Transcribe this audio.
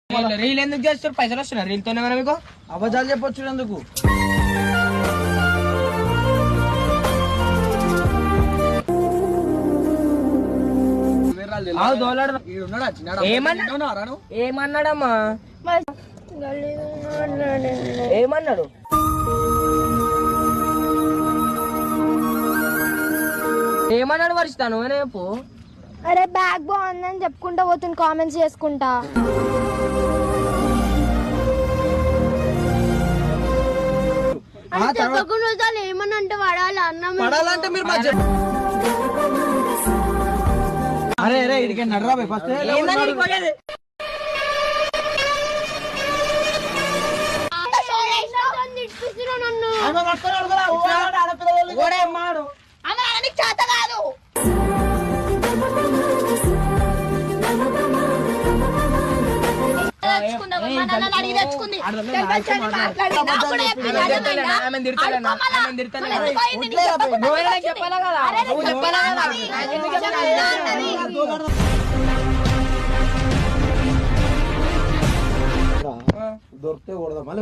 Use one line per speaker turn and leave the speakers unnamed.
Reel ఎందుకు చేస్తారు? పైసలు వస్తున్నారు రీల్ తోనే మీకు.
అబద్ధాలు చెప్పొచ్చు ఎందుకు?
ఏమన్నాడమ్మా? ఏమన్నాడు? ఏమన్నాడు వర్షితాను? చెప్పు.
అరే బ్యాగ్ బాగుందని చెప్పుకుంటా పోతుంది, కామెంట్స్ చేసుకుంటా. ఏమన్నా అంటే వాడాలి అన్నం
పడాలంటే మీరు మధ్య అరే అరే ఇడికి నడరా ఫస్ట్.
చేత కాదు.
చెప్పాలా కదా, చెప్పాలా కదా.
దొరికితే కొడదాం మళ్ళీ